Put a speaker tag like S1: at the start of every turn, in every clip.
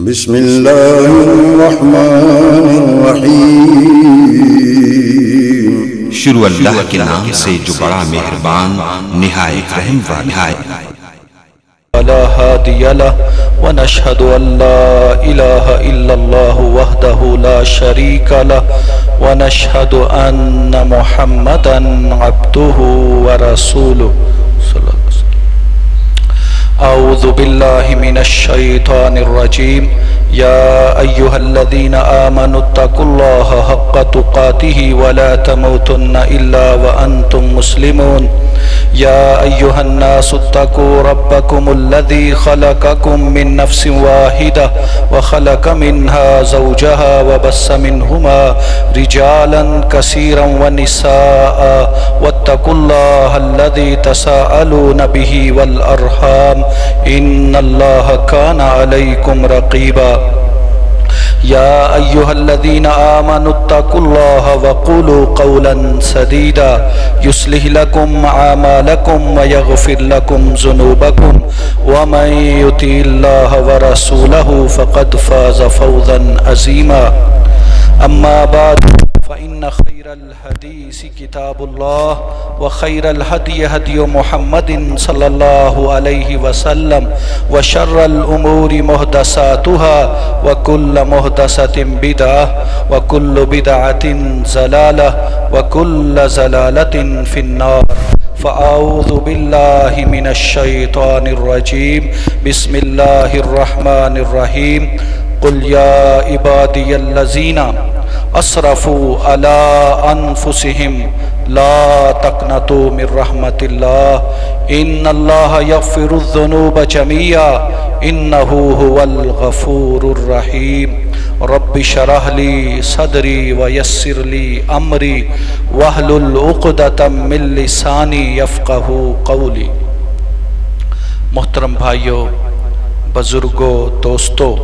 S1: بسم اللہ الرحمن الرحیم
S2: شروع اللہ کے نام سے جو بڑا مہربان نہایت رحم والا ہے۔
S3: لا هادي له ونشهد أن لا إله إلا الله وحده لا شريك له ونشهد أن محمدا عبده ورسوله صلى الله عليه وسلم. أعوذ بالله من الشيطان الرجيم. يا أيها الذين آمنوا اتقوا الله حق تقاته ولا تموتن إلا وأنتم مسلمون. يا أيها الناس اتقوا ربكم الذي خلقكم من نفس واحدة وخلق منها زوجها وبث منهما رجالا كثيرا ونساء واتقوا الله الذي تساءلون به والأرحام إن الله كان عليكم رقيبا. يا أيها الذين آمنوا اتقوا الله وقولوا قولا سديدا يصلح لكم أعمالكم ويغفر لكم ذنوبكم ومن يطع الله ورسوله فقد فاز فوزا عظيما. أما بعد فإن خير الحديث كتاب الله وخير الهدي هدي محمد صلى الله عليه وسلم وشر الأمور محدثاتها وكل محدثة بدعة وكل بدعة ضلالة وكل ضلالة في النار. فأعوذ بالله من الشيطان الرجيم. بسم الله الرحمن الرحيم. قل يا عبادي الذين اسرفوا على انفسهم لا تقنطوا من رحمة الله ان الله يغفر الذنوب جميعا انه هو الغفور الرحيم. رب اشرح لي صدري ويسر لي امري واحلل عقدة من لساني يفقهوا قولي. محترم بھائیو، بزرگوں، دوستوں،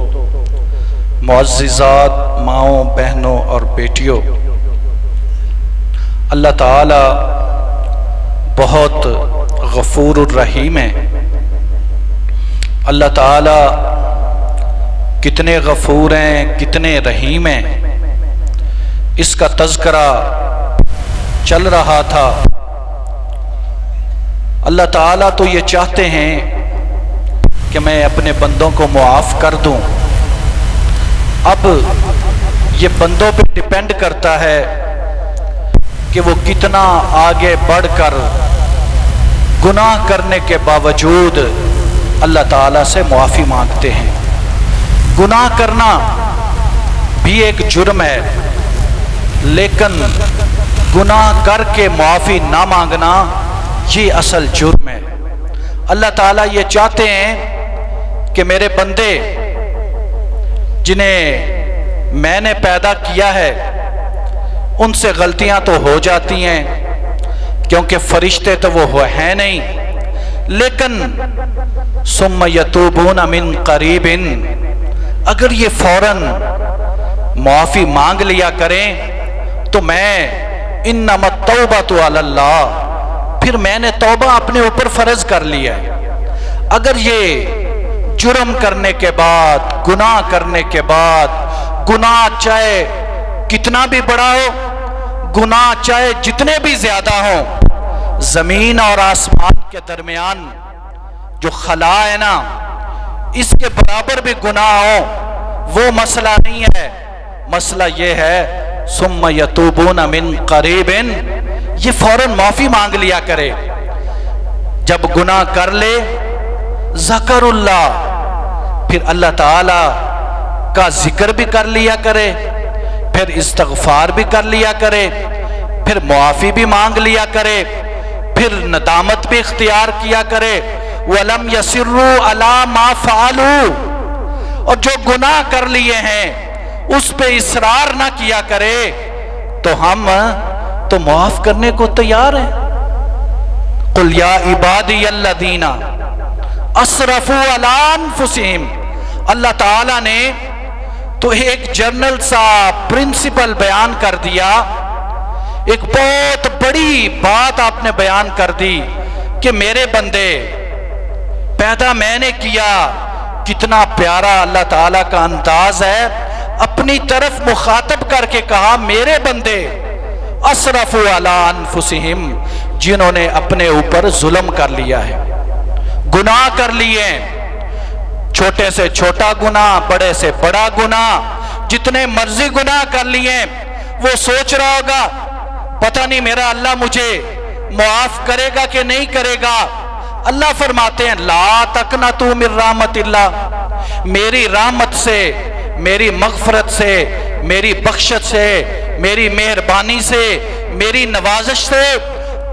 S3: معززات، ماؤں، بہنوں اور بیٹیوں، اللہ تعالی بہت غفور الرحیم ہے۔ اللہ تعالی کتنے غفور ہیں، کتنے رحیم ہیں، اس کا تذکرہ چل رہا تھا۔ اللہ تعالی تو یہ چاہتے ہیں کہ میں اپنے بندوں کو معاف کر دوں۔ اب یہ بندوں پہ ڈیپینڈ کرتا ہے کہ وہ کتنا آگے بڑھ کر گناہ کرنے کے باوجود اللہ تعالیٰ سے معافی مانگتے ہیں۔ گناہ کرنا بھی ایک جرم ہے، لیکن گناہ کر کے معافی نہ مانگنا یہ اصل جرم ہے۔ اللہ تعالیٰ یہ چاہتے ہیں کہ میرے بندے جنہیں میں نے پیدا کیا ہے ان سے غلطیاں تو ہو جاتی ہیں کیونکہ فرشتے تو وہ ہیں نہیں، لیکن ثم یتوبون من قریب، اگر یہ فوراً معافی مانگ لیا کریں تو میں انما التوبۃ علی اللہ، پھر میں نے توبہ اپنے اوپر فرض کر لیا ہے۔ اگر یہ جرم کرنے کے بعد، گناہ کرنے کے بعد، گناہ چاہے کتنا بھی بڑا ہو، گناہ چاہے جتنے بھی زیادہ ہوں، زمین اور آسمان کے درمیان جو خلا ہے نا، اس کے برابر بھی گناہ ہو، وہ مسئلہ نہیں ہے۔ مسئلہ یہ ہے ثم یتوبون من قریب، یہ فوراً معافی مانگ لیا کرے۔ جب گناہ کر لے ذکر اللہ، پھر اللہ تعالی کا ذکر بھی کر لیا کرے، پھر استغفار بھی کر لیا کرے، پھر معافی بھی مانگ لیا کرے، پھر ندامت بھی اختیار کیا کرے۔ وَلَمْ يَسِرُّوا عَلَى مَا فَعَلُوا، اور جو گناہ کر لیے ہیں اس پہ اصرار نہ کیا کرے، تو ہم تو معاف کرنے کو تیار ہیں۔ قُلْ يَا عِبَادِيَ الَّذِينَ اسرفوا علی انفسہم، اللہ تعالیٰ نے تو ایک جرنل سا پرنسپل بیان کر دیا، ایک بہت بڑی بات آپ نے بیان کر دی کہ میرے بندے پیدا میں نے کیا، کتنا پیارا اللہ تعالیٰ کا انداز ہے، اپنی طرف مخاطب کر کے کہا میرے بندے اسرفوا علی انفسہم، جنہوں نے اپنے اوپر ظلم کر لیا ہے، گناہ کر لیے، چھوٹے سے چھوٹا گناہ، بڑے سے بڑا گناہ، جتنے مرضی گناہ کر لیے۔ وہ سوچ رہا ہوگا پتہ نہیں میرا اللہ مجھے معاف کرے گا کہ نہیں کرے گا۔ اللہ فرماتے ہیں لا تقنطوا من رحمت اللہ، میری رحمت سے، میری مغفرت سے، میری بخشت سے، میری مہربانی سے، میری نوازش سے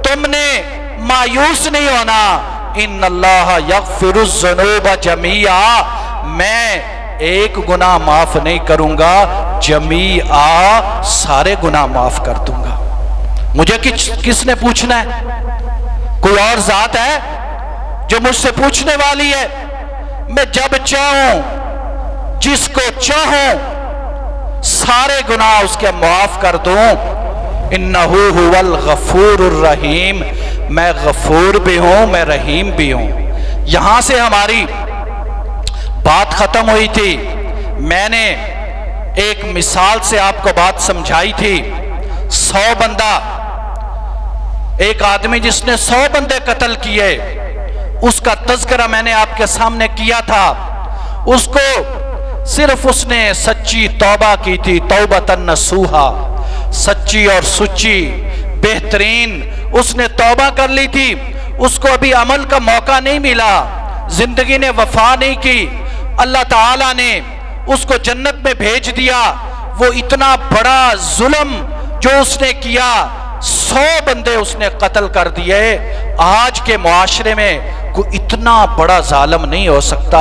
S3: تم نے مایوس نہیں ہونا۔ ان اللہ یغفر الذنوب جمیعا، میں ایک گناہ معاف نہیں کروں گا، جمیعا سارے گناہ معاف کر دوں گا۔ مجھے کس نے پوچھنا ہے؟ کوئی اور ذات ہے جو مجھ سے پوچھنے والی ہے؟ میں جب چاہوں، جس کو چاہوں، سارے گناہ اس کے معاف کر دوں۔ انہو هو الغفور الرحیم، میں غفور بھی ہوں، میں رحیم بھی ہوں۔ یہاں سے ہماری بات ختم ہوئی تھی۔ میں نے ایک مثال سے آپ کو بات سمجھائی تھی۔ 100 بندہ، ایک آدمی جس نے 100 بندے قتل کیے، اس کا تذکرہ میں نے آپ کے سامنے کیا تھا۔ اس کو صرف اس نے سچی توبہ کی تھی، توبۃ نصوحا، سچی اور سچی بہترین اس نے توبہ کر لی تھی۔ اس کو ابھی عمل کا موقع نہیں ملا، زندگی نے وفا نہیں کی، اللہ تعالیٰ نے اس کو جنت میں بھیج دیا۔ وہ اتنا بڑا ظلم جو اس نے کیا، 100 بندے اس نے قتل کر دیے۔ آج کے معاشرے میں کوئی اتنا بڑا ظالم نہیں ہو سکتا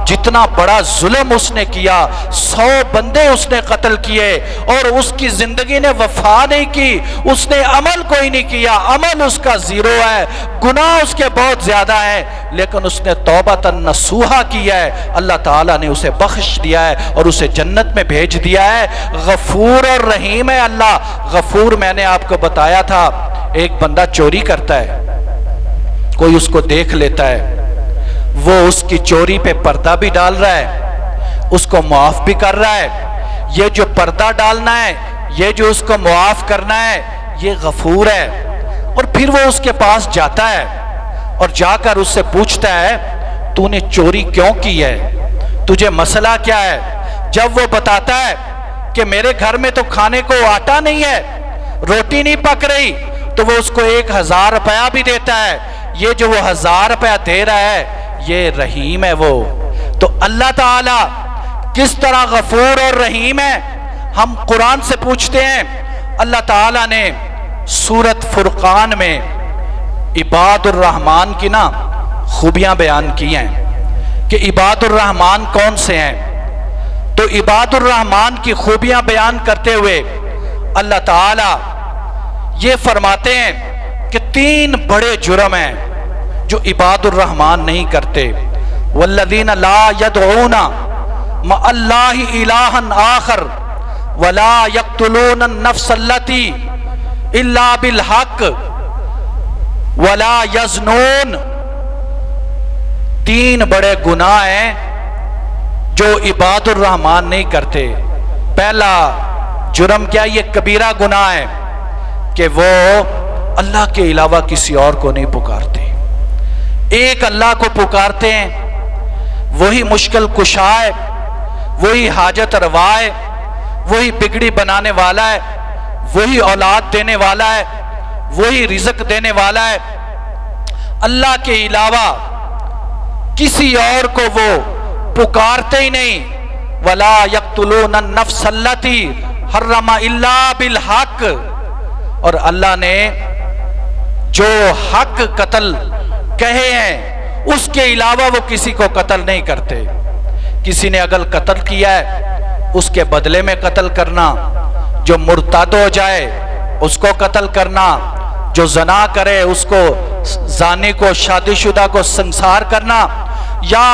S3: جتنا بڑا ظلم اس نے کیا۔ 100 بندے اس نے قتل کیے اور اس کی زندگی نے وفا نہیں کی، اس نے عمل کوئی نہیں کیا، عمل اس کا زیرو ہے، گناہ اس کے بہت زیادہ ہیں، لیکن اس نے توبۃ نصوحا کیا ہے، اللہ تعالیٰ نے اسے بخش دیا ہے اور اسے جنت میں بھیج دیا ہے۔ غفور اور رحیم ہے اللہ۔ غفور میں نے آپ کو بتایا تھا، ایک بندہ چوری کرتا ہے، کوئی اس کو دیکھ لیتا ہے، وہ اس کی چوری پہ پردہ بھی ڈال رہا ہے، اس کو معاف بھی کر رہا ہے۔ یہ جو پردہ ڈالنا ہے، یہ جو اس کو معاف کرنا ہے، یہ غفور ہے۔ اور پھر وہ اس کے پاس جاتا ہے اور جا کر اس سے پوچھتا ہے تو نے چوری کیوں کی ہے، تجھے مسئلہ کیا ہے؟ جب وہ بتاتا ہے کہ میرے گھر میں تو کھانے کو آٹا نہیں ہے، روٹی نہیں پک رہی، تو وہ اس کو 1000 روپیہ بھی دیتا ہے۔ یہ جو وہ 1000 روپیہ دے رہا ہے، یہ رحیم ہے وہ۔ تو اللہ تعالیٰ کس طرح غفور اور رحیم ہے، ہم قرآن سے پوچھتے ہیں۔ اللہ تعالیٰ نے سورۃ فرقان میں عباد الرحمن کی خوبیاں بیان کی ہیں کہ عباد الرحمن کون سے ہیں۔ تو عباد الرحمن کی خوبیاں بیان کرتے ہوئے اللہ تعالیٰ یہ فرماتے ہیں کہ 3 بڑے جرم ہیں جو عباد الرحمن نہیں کرتے۔ والذین لا یدعون مع اللہ الہا آخر ولا یقتلون النفس التی الا بالحق ولا یزنون۔ 3 بڑے گناہ ہیں جو عباد الرحمن نہیں کرتے۔ پہلا جرم کیا؟ یہ کبیرہ گناہ ہے کہ وہ اللہ کے علاوہ کسی اور کو نہیں پکارتے، ایک اللہ کو پکارتے ہیں، وہی مشکل کشا ہے، وہی حاجت روا ہے، وہی بگڑی بنانے والا ہے، وہی اولاد دینے والا ہے، وہی رزق دینے والا ہے۔ اللہ کے علاوہ کسی اور کو وہ پکارتے ہی نہیں۔ ولا یقتلون النفس التی حرم الا بالحق، اور اللہ نے جو حق قتل کہے ہیں اس کے علاوہ وہ کسی کو قتل نہیں کرتے۔ کسی نے اگر قتل کیا ہے اس کے بدلے میں قتل کرنا، جو مرتد ہو جائے اس کو قتل کرنا، جو زنا کرے اس کو، زانی کو، شادی شدہ کو سنسار کرنا، یا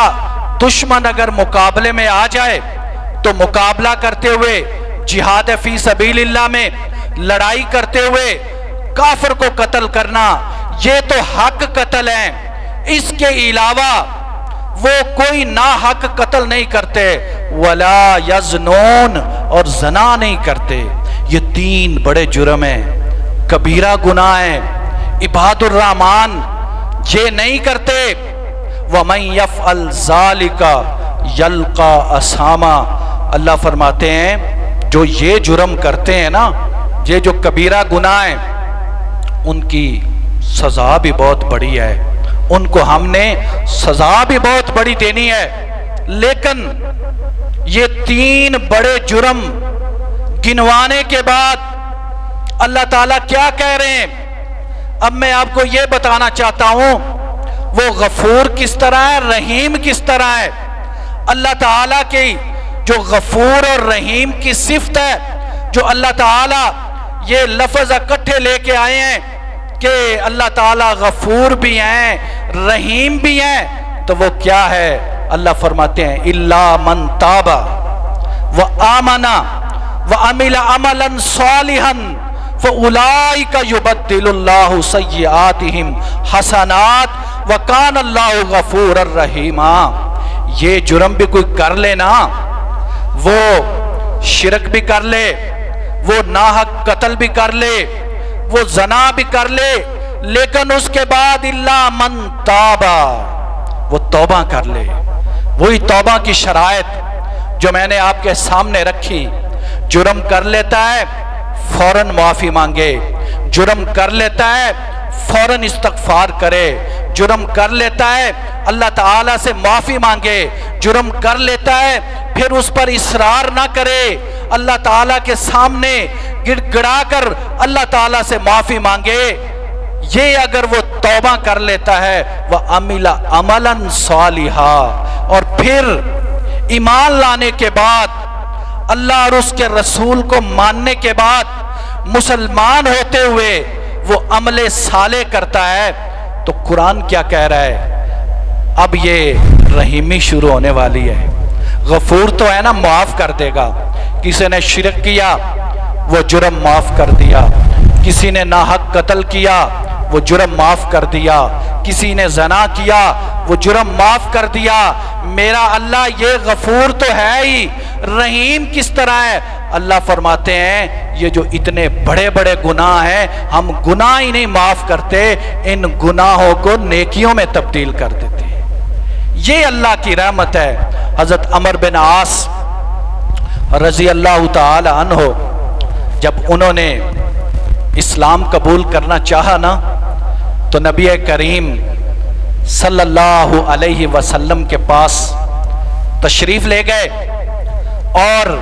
S3: دشمن اگر مقابلے میں آ جائے تو مقابلہ کرتے ہوئے جہاد فی سبیل اللہ میں لڑائی کرتے ہوئے کافر کو قتل کرنا، یہ تو حق قتل ہے۔ اس کے علاوہ وہ کوئی ناحق قتل نہیں کرتے، ولا یزنون اور زنا نہیں کرتے۔ یہ 3 بڑے جرم ہیں، کبیرہ گناہ ہیں۔ عباد الرحمن یہ نہیں کرتے۔ وَمَن يَفْعَلْ ذَلِكَ يَلْقَى أَثَامًا، اللہ فرماتے ہیں جو یہ جرم کرتے ہیں نا، یہ جو کبیرہ گناہ ہیں، ان کی سزا بھی بہت بڑی ہے، ان کو ہم نے سزا بھی بہت بڑی دینی ہے۔ لیکن یہ 3 بڑے جرم گنوانے کے بعد اللہ تعالیٰ کیا کہہ رہے ہیں؟ اب میں آپ کو یہ بتانا چاہتا ہوں وہ غفور کس طرح ہے، رحیم کس طرح ہے۔ اللہ تعالیٰ کی جو غفور اور رحیم کی صفت ہے، جو اللہ تعالیٰ یہ لفظ اکٹھے لے کے آئے ہیں کہ اللہ تعالیٰ غفور بھی ہیں رحیم بھی ہیں، تو وہ کیا ہے؟ اللہ فرماتے ہیں اِلَّا مَن تَابَ وَآمَنَ وَعَمِلَ عَمَلًا صَالِحًا فَأُولَئِكَ يُبَدِّلُ اللَّهُ سَيِّئَاتِهِمْ حَسَنَاتٍ وَكَانَ اللَّهُ غَفُورًا رَحِيمًا۔ یہ جرم بھی کوئی کر لے نا، وہ شرک بھی کر لے، وہ ناحق قتل بھی کر لے، وہ زنا بھی کر لے، لیکن اس کے بعد اِلَّا مَن تَابَ، وہ توبہ کر لے۔ وہی توبہ کی شرائط جو میں نے آپ کے سامنے رکھی۔ جرم کر لیتا ہے فوراً معافی مانگے، جرم کر لیتا ہے فوراً استغفار کرے، جرم کر لیتا ہے اللہ تعالیٰ سے معافی مانگے، جرم کر لیتا ہے پھر اس پر اصرار نہ کرے، اللہ تعالیٰ کے سامنے گڑ گڑا کر اللہ تعالیٰ سے معافی مانگے۔ یہ اگر وہ توبہ کر لیتا ہے وَعَمِلَ عَمَلًا صَالِحًا، اور پھر ایمان لانے کے بعد اللہ اور اس کے رسول کو ماننے کے بعد مسلمان ہوتے ہوئے وہ عمل صالح کرتا ہے، تو قرآن کیا کہہ رہا ہے؟ اب یہ رحیمی شروع ہونے والی ہے۔ غفور تو ہے نا، معاف کر دے گا۔ کسی نے شرک کیا وہ جرم معاف کر دیا، کسی نے ناحق قتل کیا وہ جرم معاف کر دیا، کسی نے زنا کیا وہ جرم معاف کر دیا۔ میرا اللہ یہ غفور تو ہے ہی، رحیم کس طرح ہے؟ اللہ فرماتے ہیں یہ جو اتنے بڑے بڑے گناہ ہیں، ہم گناہ ہی نہیں معاف کرتے، ان گناہوں کو نیکیوں میں تبدیل کر دیتے ہیں۔ یہ اللہ کی رحمت ہے۔ حضرت عمر بن عاص رضی اللہ تعالی عنہ جب انہوں نے اسلام قبول کرنا چاہا نا، تو نبی کریم صلی اللہ علیہ وسلم کے پاس تشریف لے گئے اور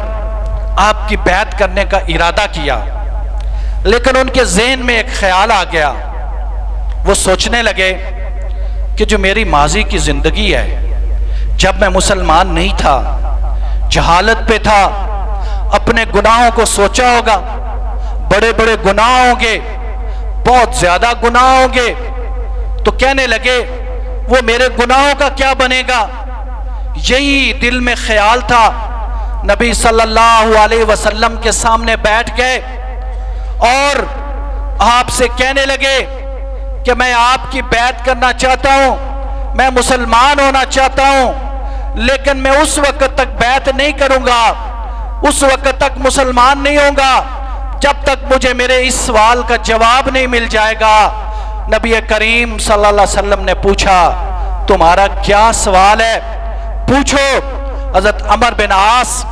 S3: آپ کی بیعت کرنے کا ارادہ کیا، لیکن ان کے ذہن میں ایک خیال آ گیا۔ وہ سوچنے لگے کہ جو میری ماضی کی زندگی ہے، جب میں مسلمان نہیں تھا، جہالت پہ تھا، اپنے گناہوں کو سوچا ہوگا، بڑے بڑے گناہ ہوں گے، بہت زیادہ گناہ ہوں گے، تو کہنے لگے وہ میرے گناہوں کا کیا بنے گا؟ یہی دل میں خیال تھا۔ نبی صلی اللہ علیہ وسلم کے سامنے بیٹھ گئے اور آپ سے کہنے لگے کہ میں آپ کی بیعت کرنا چاہتا ہوں، میں مسلمان ہونا چاہتا ہوں، لیکن میں اس وقت تک بیعت نہیں کروں گا، اس وقت تک مسلمان نہیں ہوں گا جب تک مجھے میرے اس سوال کا جواب نہیں مل جائے گا۔ نبی کریم صلی اللہ علیہ وسلم نے پوچھا تمہارا کیا سوال ہے؟ پوچھو۔ حضرت عمر بن عاص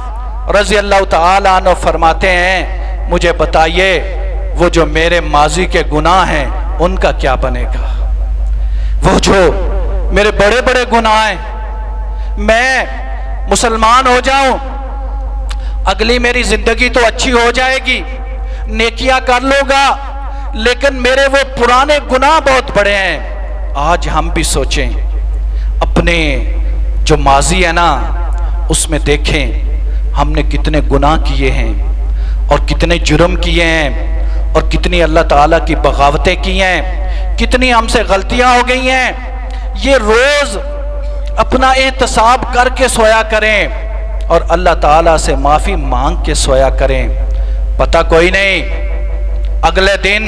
S3: رضی اللہ تعالیٰ عنہ فرماتے ہیں مجھے بتائیے وہ جو میرے ماضی کے گناہ ہیں ان کا کیا بنے گا؟ وہ جو میرے بڑے بڑے گناہ ہیں، میں مسلمان ہو جاؤں، اگلی میری زندگی تو اچھی ہو جائے گی، نیکیاں کر لوں گا، لیکن میرے وہ پرانے گناہ بہت بڑے ہیں۔ آج ہم بھی سوچیں اپنے جو ماضی ہے نا، اس میں دیکھیں ہم نے کتنے گناہ کیے ہیں اور کتنے جرم کیے ہیں اور کتنی اللہ تعالیٰ کی بغاوتیں کی ہیں، کتنی ہم سے غلطیاں ہو گئی ہیں۔ یہ روز اپنا احتساب کر کے سویا کریں اور اللہ تعالیٰ سے معافی مانگ کے سویا کریں۔ پتہ کوئی نہیں اگلے دن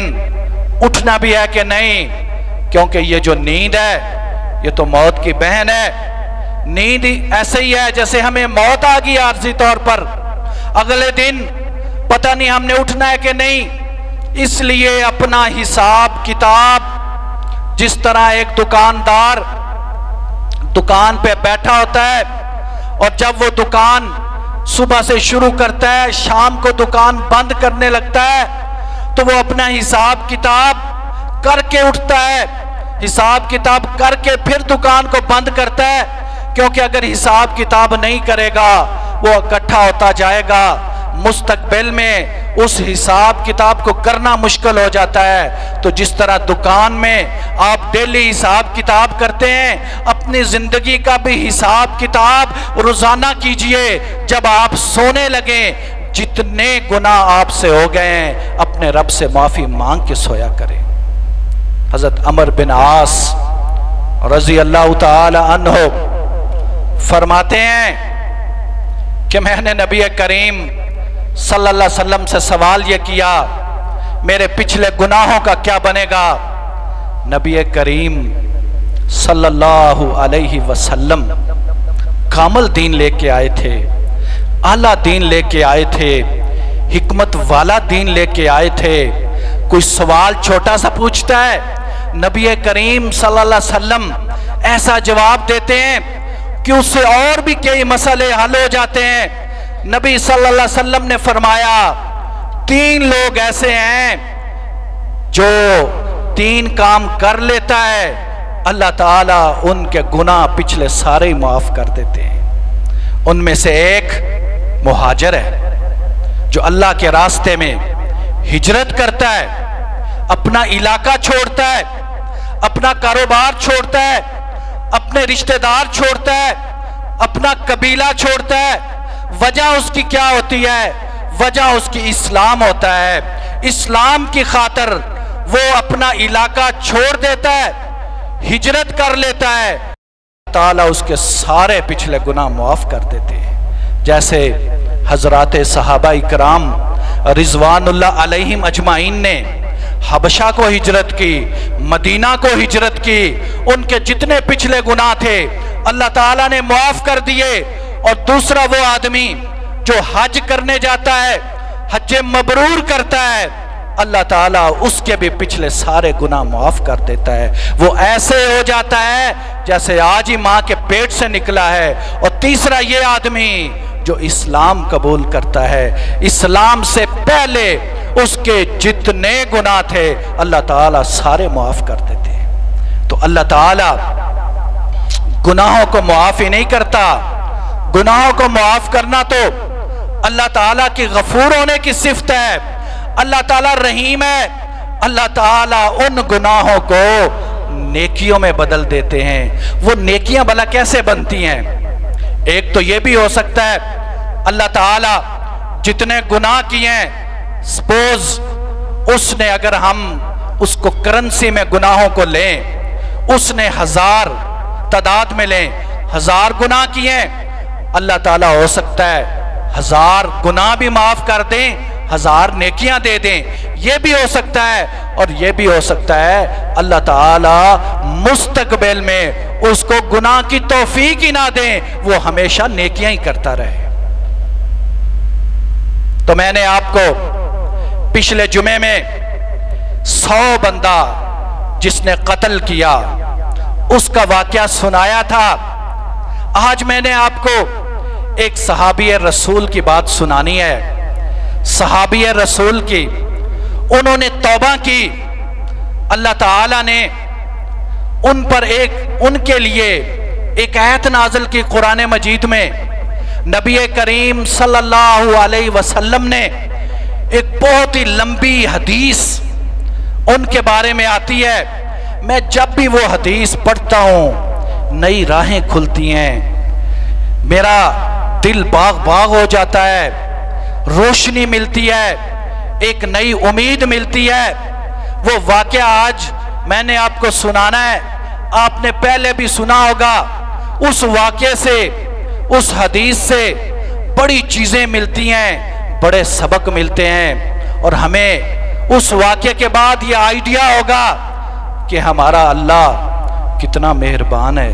S3: اٹھنا بھی ہے کہ نہیں، کیونکہ یہ جو نیند ہے یہ تو موت کی بہن ہے، نیند ایسے ہی ہے جیسے ہمیں موت آ گئی عارضی طور پر، اگلے دن پتہ نہیں ہم نے اٹھنا ہے کہ نہیں۔ اس لیے اپنا حساب کتاب، جس طرح ایک دکاندار دکان پہ بیٹھا ہوتا ہے اور جب وہ دکان صبح سے شروع کرتا ہے شام کو دکان بند کرنے لگتا ہے تو وہ اپنا حساب کتاب کر کے اٹھتا ہے، حساب کتاب کر کے پھر دکان کو بند کرتا ہے، کیونکہ اگر حساب کتاب نہیں کرے گا وہ اکٹھا ہوتا جائے گا، مستقبل میں اس حساب کتاب کو کرنا مشکل ہو جاتا ہے۔ تو جس طرح دکان میں آپ ڈیلی حساب کتاب کرتے ہیں، اپنی زندگی کا بھی حساب کتاب روزانہ کیجئے۔ جب آپ سونے لگیں جتنے گناہ آپ سے ہو گئے ہیں اپنے رب سے معافی مانگ کے سویا کریں۔ حضرت عمر بن عاص رضی اللہ تعالی عنہ فرماتے ہیں کہ میں نے نبی کریم صلی اللہ علیہ وسلم سے سوال یہ کیا میرے پچھلے گناہوں کا کیا بنے گا؟ نبی کریم صلی اللہ علیہ وسلم کامل دین لے کے آئے تھے، اعلیٰ دین لے کے آئے تھے، حکمت والا دین لے کے آئے تھے۔ کوئی سوال چھوٹا سا پوچھتا ہے، نبی کریم صلی اللہ علیہ وسلم ایسا جواب دیتے ہیں کہ اس سے اور بھی کئی مسئلے حل ہو جاتے ہیں۔ نبی صلی اللہ علیہ وسلم نے فرمایا 3 لوگ ایسے ہیں جو 3 کام کر لیتا ہے اللہ تعالیٰ ان کے گناہ پچھلے سارے ہی معاف کر دیتے ہیں۔ ان میں سے ایک مہاجر ہے جو اللہ کے راستے میں ہجرت کرتا ہے، اپنا علاقہ چھوڑتا ہے، اپنا کاروبار چھوڑتا ہے، اپنے رشتہ دار چھوڑتا ہے، اپنا قبیلہ چھوڑتا ہے۔ وجہ اس کی کیا ہوتی ہے؟ وجہ اس کی اسلام ہوتا ہے۔ اسلام کی خاطر وہ اپنا علاقہ چھوڑ دیتا ہے، ہجرت کر لیتا ہے، اللہ تعالیٰ اس کے سارے پچھلے گناہ معاف کر دیتے ہیں۔ جیسے حضرات صحابہ اکرام رضوان اللہ علیہم اجمعین نے حبشہ کو ہجرت کی، مدینہ کو ہجرت کی، ان کے جتنے پچھلے گناہ تھے اللہ تعالیٰ نے معاف کر دیے۔ اور دوسرا وہ آدمی جو حج کرنے جاتا ہے، حج مبرور کرتا ہے، اللہ تعالیٰ اس کے بھی پچھلے سارے گناہ معاف کر دیتا ہے، وہ ایسے ہو جاتا ہے جیسے آج ہی ماں کے پیٹ سے نکلا ہے۔ اور تیسرا یہ آدمی جو اسلام قبول کرتا ہے، اسلام سے پہلے اس کے جتنے گناہ تھے اللہ تعالیٰ سارے معاف کر دیتے ہیں۔ تو اللہ تعالیٰ گناہوں کو معاف ہی نہیں کرتا، گناہوں کو معاف کرنا تو اللہ تعالیٰ کی غفور ہونے کی صفت ہے۔ اللہ تعالیٰ رحیم ہے، اللہ تعالیٰ ان گناہوں کو نیکیوں میں بدل دیتے ہیں۔ وہ نیکیاں بھلا کیسے بنتی ہیں؟ ایک تو یہ بھی ہو سکتا ہے اللہ تعالیٰ جتنے گناہ کیے ہیں، سپوز اس نے اگر ہم اس کو کرنسی میں گناہوں کو لیں، اس نے 1000 تعداد میں لیں، 1000 گناہ کیے ہیں، اللہ تعالیٰ ہو سکتا ہے 1000 گناہ بھی معاف کر دیں، 1000 نیکیاں دے دیں۔ یہ بھی ہو سکتا ہے، اور یہ بھی ہو سکتا ہے اللہ تعالیٰ مستقبل میں اس کو گناہ کی توفیق ہی نہ دیں، وہ ہمیشہ نیکیاں ہی کرتا رہے۔ تو میں نے آپ کو پچھلے جمعے میں 100 بندہ جس نے قتل کیا اس کا واقعہ سنایا تھا۔ آج میں نے آپ کو ایک صحابی رسول کی بات سنانی ہے، صحابی رسول کی۔ انہوں نے توبہ کی، اللہ تعالیٰ نے ان پر ان کے لیے ایک آیت نازل کی قرآن مجید میں۔ نبی کریم صلی اللہ علیہ وسلم نے ایک بہت ہی لمبی حدیث ان کے بارے میں آتی ہے، میں جب بھی وہ حدیث پڑھتا ہوں نئی راہیں کھلتی ہیں، میرا دل باغ باغ ہو جاتا ہے، روشنی ملتی ہے، ایک نئی امید ملتی ہے۔ وہ واقعہ آج میں نے آپ کو سنانا ہے، آپ نے پہلے بھی سنا ہوگا۔ اس واقعے سے، اس حدیث سے بڑی چیزیں ملتی ہیں، بڑے سبق ملتے ہیں، اور ہمیں اس واقعے کے بعد یہ آئیڈیا ہوگا کہ ہمارا اللہ کتنا مہربان ہے،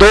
S3: 2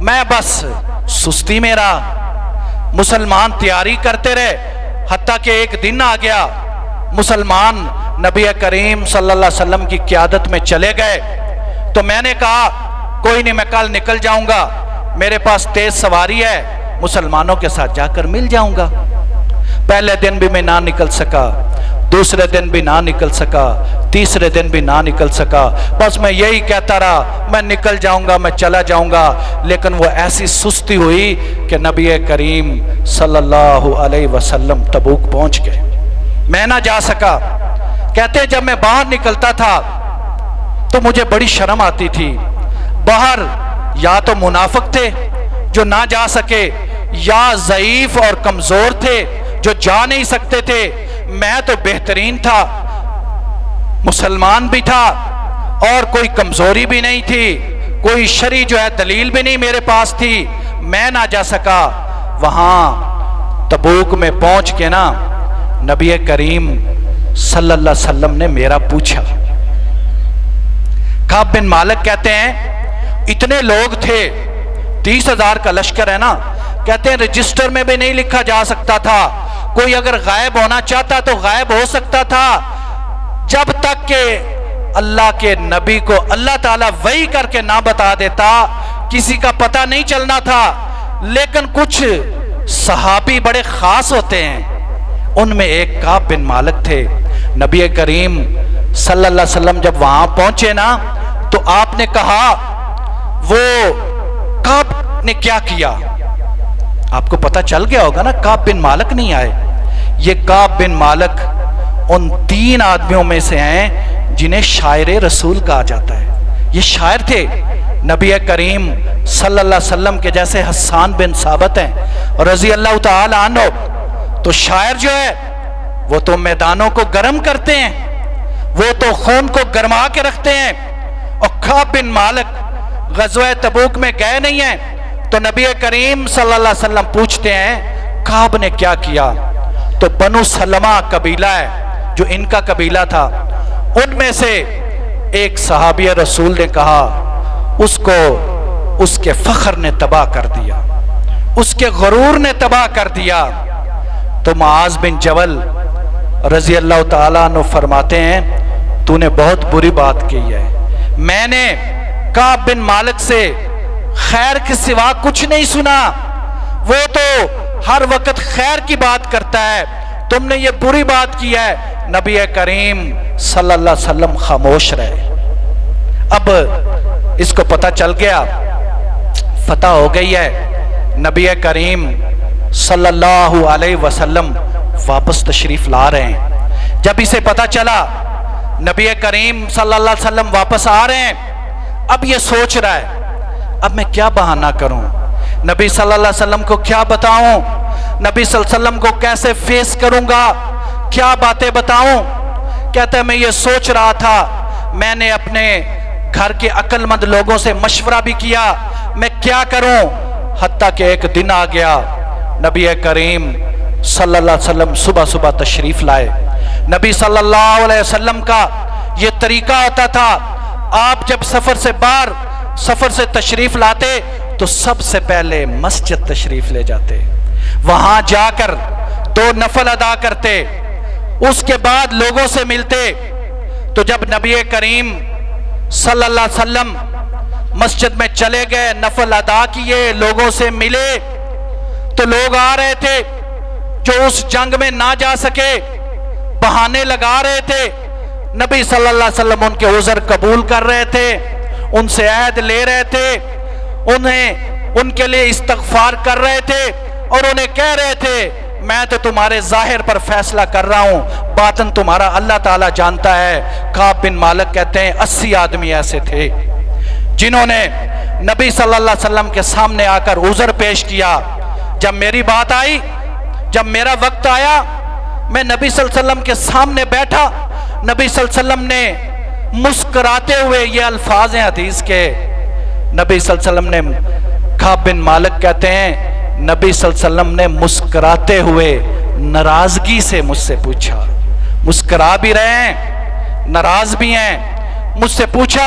S3: میں بس سستی میں رہا، مسلمان تیاری کرتے رہے، حتیٰ کہ ایک دن آ گیا مسلمان نبی کریم صلی اللہ علیہ وسلم کی قیادت میں چلے گئے۔ تو میں نے کہا کوئی نہیں، میں کل نکل جاؤں گا، میرے پاس تیز سواری ہے، مسلمانوں کے ساتھ جا کر مل جاؤں گا۔ پہلے دن بھی میں نہ نکل سکا، دوسرے دن بھی نہ نکل سکا، تیسرے دن بھی نہ نکل سکا، بس میں یہی کہتا رہا میں نکل جاؤں گا، میں چلا جاؤں گا۔ لیکن وہ ایسی سستی ہوئی کہ نبی کریم صلی اللہ علیہ وسلم تبوک پہنچ گئے، میں نہ جا سکا۔ کہتے ہیں جب میں باہر نکلتا تھا تو مجھے بڑی شرم آتی تھی۔ باہر یا تو منافق تھے جو نہ جا سکے، یا ضعیف اور کمزور تھے جو جا نہیں سکتے تھے۔ میں تو بہترین تھا، مسلمان بھی تھا اور کوئی کمزوری بھی نہیں تھی، کوئی شرعی جو ہے دلیل بھی نہیں میرے پاس تھی، میں نہ جا سکا۔ وہاں تبوک میں پہنچ کے نا نبی کریم صلی اللہ علیہ وسلم نے میرا پوچھا۔ کعب بن مالک کہتے ہیں اتنے لوگ تھے، 30,000 کا لشکر ہے نا، کہتے ہیں رجسٹر میں بھی نہیں لکھا جا سکتا تھا، کوئی اگر غائب ہونا چاہتا تو غائب ہو سکتا تھا، جب تک کہ اللہ کے نبی کو اللہ تعالیٰ وحی کر کے نہ بتا دیتا کسی کا پتہ نہیں چلنا تھا۔ لیکن کچھ صحابی بڑے خاص ہوتے ہیں، ان میں ایک کعب بن مالک تھے۔ نبی کریم صلی اللہ علیہ وسلم جب وہاں پہنچے نا تو آپ نے کہا وہ کعب نے کیا کیا؟ آپ کو پتہ چل گیا ہوگا نا، کعب بن مالک نہیں آئے، یہ کعب بن مالک ان 3 آدمیوں میں سے ہیں جنہیں شاعر رسول کہا جاتا ہے۔ یہ شاعر تھے، نبی کریم صلی اللہ علیہ وسلم کے جیسے حسان بن ثابت ہیں رضی اللہ تعالی عنہ، تو شاعر جو ہے وہ تو میدانوں کو گرم کرتے ہیں، وہ تو خون کو گرما کے رکھتے ہیں۔ اور کعب بن مالک غزوہ تبوک میں گئے نہیں ہیں، تو نبی کریم صلی اللہ علیہ وسلم پوچھتے ہیں کعب نے کیا کیا؟ تو بنو سلمہ قبیلہ ہے جو ان کا قبیلہ تھا، ان میں سے ایک صحابی رسول نے کہا اس کو اس کے فخر نے تباہ کر دیا، اس کے غرور نے تباہ کر دیا۔ تو معاذ بن جبل رضی اللہ تعالیٰ عنہ فرماتے ہیں تو نے بہت بری بات کی ہے، میں نے کعب بن مالک سے خیر کے سوا کچھ نہیں سنا، وہ تو ہر وقت خیر کی بات کرتا ہے، تم نے یہ بری بات کی ہے۔ نبی کریم صلی اللہ علیہ وسلم خاموش رہے۔ اب اس کو پتہ چل گیا، فتح ہو گئی ہے، نبی کریم صلی اللہ علیہ وسلم واپس تشریف لا رہے ہیں۔ جب اسے پتہ چلا نبی کریم صلی اللہ علیہ وسلم واپس آ رہے ہیں، اب یہ سوچ رہا ہے اب میں کیا بہانہ کروں، نبی صلی اللہ علیہ وسلم کو کیا بتاؤں، نبی صلی اللہ علیہ وسلم کو کیسے فیس کروں گا، کیا باتیں بتاؤں؟ کہتا ہے میں یہ سوچ رہا تھا، میں نے اپنے گھر کے عقل مند لوگوں سے مشورہ بھی کیا میں کیا کروں، حتیٰ کہ ایک دن آ گیا نبی کریم صلی اللہ علیہ وسلم صبح صبح تشریف لائے۔ نبی صلی اللہ علیہ وسلم کا یہ طریقہ ہوتا تھا، آپ جب سفر سے تشریف لاتے تو سب سے پہلے مسجد تشریف لے جاتے، وہاں جا کر 2 نفل ادا کرتے، اس کے بعد لوگوں سے ملتے۔ تو جب نبی کریم صلی اللہ علیہ وسلم مسجد میں چلے گئے، نفل ادا کیے، لوگوں سے ملے، تو لوگ آ رہے تھے جو اس جنگ میں نہ جا سکے، بہانے لگا رہے تھے، نبی صلی اللہ علیہ وسلم ان کے عذر قبول کر رہے تھے، ان سے عہد لے رہے تھے، ان کے لیے استغفار کر رہے تھے، اور انہیں کہہ رہے تھے میں تو تمہارے ظاہر پر فیصلہ کر رہا ہوں، باطن تمہارا اللہ تعالیٰ جانتا ہے۔ کعب بن مالک کہتے ہیں 80 آدمی ایسے تھے جنہوں نے نبی صلی اللہ علیہ وسلم کے سامنے آ کر عذر پیش کیا۔ جب میری بات آئی، جب میرا وقت آیا، میں نبی صلی اللہ علیہ وسلم کے سامنے بیٹھا، نبی صلی اللہ علیہ وسلم نے مسکراتے ہوئے یہ الفاظ ہیں حدیث کے، نبی صلی اللہ علیہ وسلم نے، کعب بن مالک کہتے ہیں نبی صلی اللہ علیہ وسلم نے مسکراتے ہوئے ناراضگی سے مجھ سے پوچھا، مسکرا بھی رہے ہیں، ناراض بھی ہیں، مجھ سے پوچھا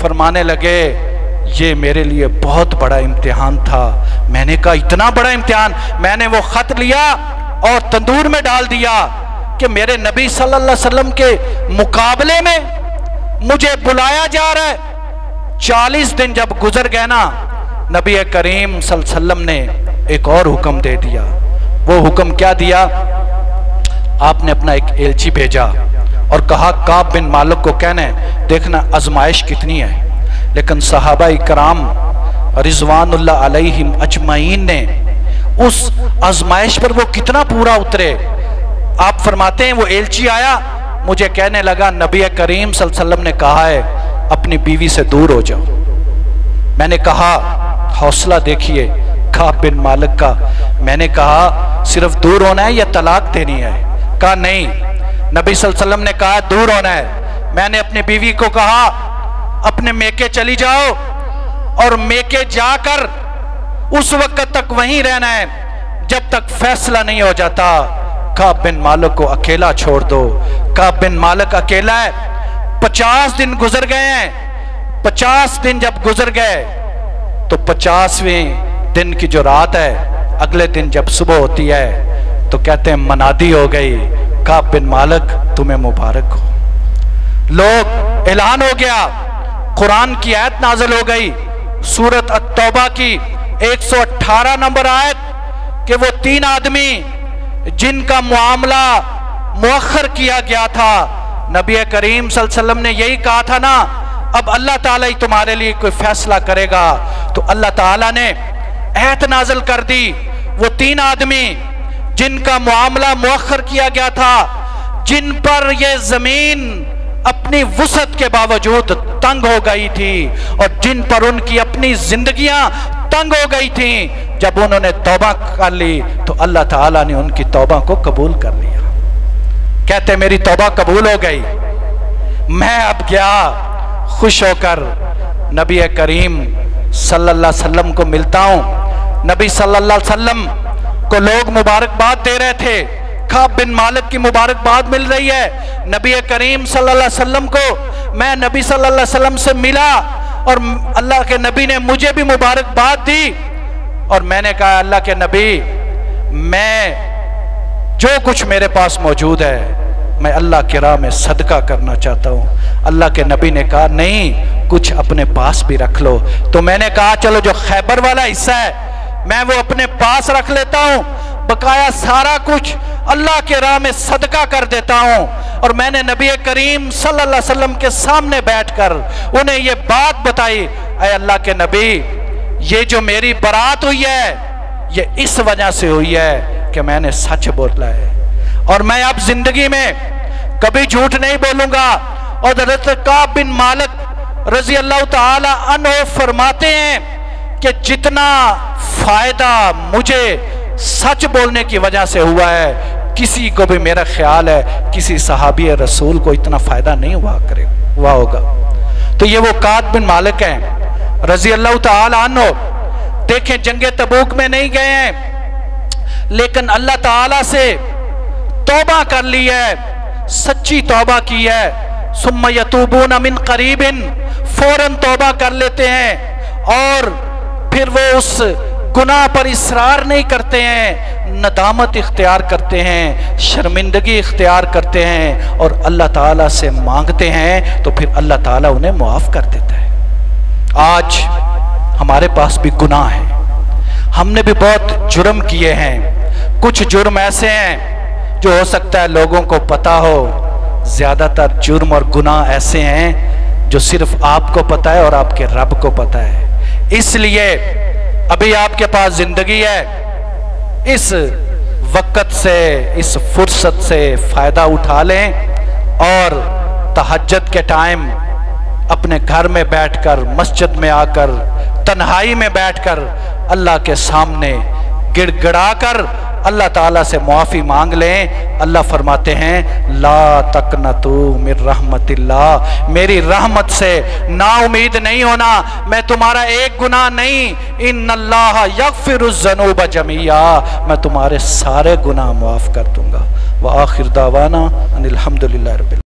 S3: فرمانے لگے یہ میرے لیے بہت بڑا امتحان تھا۔ میں نے کہا اتنا بڑا امتحان؟ میں نے وہ خط لیا اور تندور میں ڈال دیا کہ میرے نبی صلی اللہ علیہ وسلم کے مقابلے میں مجھے بلایا جا رہا ہے۔ 40 دن جب گزر گئے نا، نبی کریم صلی اللہ علیہ وسلم نے ایک اور حکم دے دیا۔ وہ حکم کیا دیا؟ آپ نے اپنا ایک ایلچی بھیجا اور کہا کعب بن مالک کو کہنا ہے دیکھنا آزمائش کتنی ہے۔ لیکن صحابہ کرام رضوان اللہ علیہم اجمعین نے اس آزمائش پر وہ کتنا پورا اترے۔ آپ فرماتے ہیں وہ ایلچی آیا، مجھے کہنے لگا نبی کریم صلی اللہ علیہ وسلم نے کہا ہے اپنی بیوی سے دور ہو جاؤ۔ میں نے کہا حوصلہ دیکھیے کعب بن مالک کا، میں نے کہا صرف دور ہونا ہے یا طلاق دینی ہے؟ کہا نہیں، نبی صلی اللہ علیہ وسلم نے کہا دور ہونا ہے۔ میں نے اپنی بیوی کو کہا اپنے میکے چلی جاؤ اور میکے جا کر اس وقت تک وہیں رہنا ہے جب تک فیصلہ نہیں ہو جاتا۔ کعب بن مالک کو اکیلا چھوڑ دو۔ کعب بن مالک اکیلا ہے۔ 50 دن گزر گئے ہیں۔ 50 دن جب گزر گئے تو 50ویں دن کی جو رات ہے، اگلے دن جب صبح ہوتی ہے تو کہتے ہیں منادی ہو گئی کعب بن مالک تمہیں مبارک ہو۔ لوگ اعلان ہو گیا، قرآن کی آیت نازل ہو گئی، سورۃ التوبہ کی 118 نمبر آیت کہ وہ 3 آدمی جن کا معاملہ مؤخر کیا گیا تھا، نبی کریم صلی اللہ علیہ وسلم نے یہی کہا تھا نا اب اللہ تعالیٰ ہی تمہارے لیے کوئی فیصلہ کرے گا، تو اللہ تعالیٰ نے آیت نازل کر دی۔ وہ 3 آدمی جن کا معاملہ مؤخر کیا گیا تھا، جن پر یہ زمین اپنی وسعت کے باوجود تنگ ہو گئی تھی اور جن پر ان کی اپنی زندگیاں تنگ ہو گئی تھیں، جب انہوں نے توبہ کر لی تو اللہ تعالیٰ نے ان کی توبہ کو قبول کر لیا۔ کہتے میری توبہ قبول ہو گئی، میں اب گیا خوش ہو کر نبی کریم صلی اللہ علیہ وسلم کو ملتا ہوں۔ نبی صلی اللہ علیہ وسلم کو لوگ مبارکباد دے رہے تھے، کعب بن مالک کی مبارکباد مل رہی ہے۔ نبی کریم صلی اللہ علیہ وسلم کو میں نبی صلی اللہ علیہ وسلم سے ملا اور اللہ کے نبی نے مجھے بھی مبارکباد دی، اور میں نے کہا اللہ کے نبی میں جو کچھ میرے پاس موجود ہے میں اللہ کی راہ میں صدقہ کرنا چاہتا ہوں۔ اللہ کے نبی نے کہا نہیں، کچھ اپنے پاس بھی رکھ لو۔ تو میں نے کہا چلو جو خیبر والا حصہ ہے میں وہ اپنے پاس رکھ لیتا ہوں، بقایا سارا کچھ اللہ کے راہ میں صدقہ کر دیتا ہوں۔ اور میں نے نبی کریم صلی اللہ علیہ وسلم کے سامنے بیٹھ کر انہیں یہ بات بتائی، اے اللہ کے نبی یہ جو میری برات ہوئی ہے یہ اس وجہ سے ہوئی ہے کہ میں نے سچ بولا ہے، اور میں اب زندگی میں کبھی جھوٹ نہیں بولوں گا۔ اور حضرت کعب بن مالک رضی اللہ تعالی عنہ فرماتے ہیں کہ جتنا فائدہ مجھے سچ بولنے کی وجہ سے ہوا ہے، کسی کو بھی میرا خیال ہے کسی صحابی رسول کو اتنا فائدہ نہیں ہوا ہوگا۔ تو یہ وہ کعب بن مالک ہیں رضی اللہ تعالی عنہ۔ دیکھیں جنگ تبوک میں نہیں گئے ہیں لیکن اللہ تعالیٰ سے توبہ کر لی ہے، سچی توبہ کی ہے۔ ثم یتوبون من قریب، فوراً توبہ کر لیتے ہیں اور پھر وہ اس گناہ پر اصرار نہیں کرتے ہیں، ندامت اختیار کرتے ہیں، شرمندگی اختیار کرتے ہیں اور اللہ تعالیٰ سے مانگتے ہیں تو پھر اللہ تعالیٰ انہیں معاف کر دیتا ہے۔ آج ہمارے پاس بھی گناہ ہے، ہم نے بھی بہت جرم کیے ہیں۔ کچھ جرم ایسے ہیں جو ہو سکتا ہے لوگوں کو پتا ہو، زیادہ تر جرم اور گناہ ایسے ہیں جو صرف آپ کو پتا ہے اور آپ کے رب کو پتا ہے۔ اس لیے ابھی آپ کے پاس زندگی ہے، اس وقت سے اس فرصت سے فائدہ اٹھا لیں اور تہجد کے ٹائم اپنے گھر میں بیٹھ کر، مسجد میں آ کر، تنہائی میں بیٹھ کر اللہ کے سامنے گڑ گڑا کر اللہ تعالیٰ سے معافی مانگ لیں۔ اللہ فرماتے ہیں لا تقنطوا من رحمت اللہ، میری رحمت سے نا امید نہیں ہونا، میں تمہارا ایک گناہ نہیں، ان اللہ یغفر الذنوب جميعا، میں تمہارے سارے گناہ معاف کر دوں گا۔ وآخر دعوانا ان الحمدللہ رب العالمین۔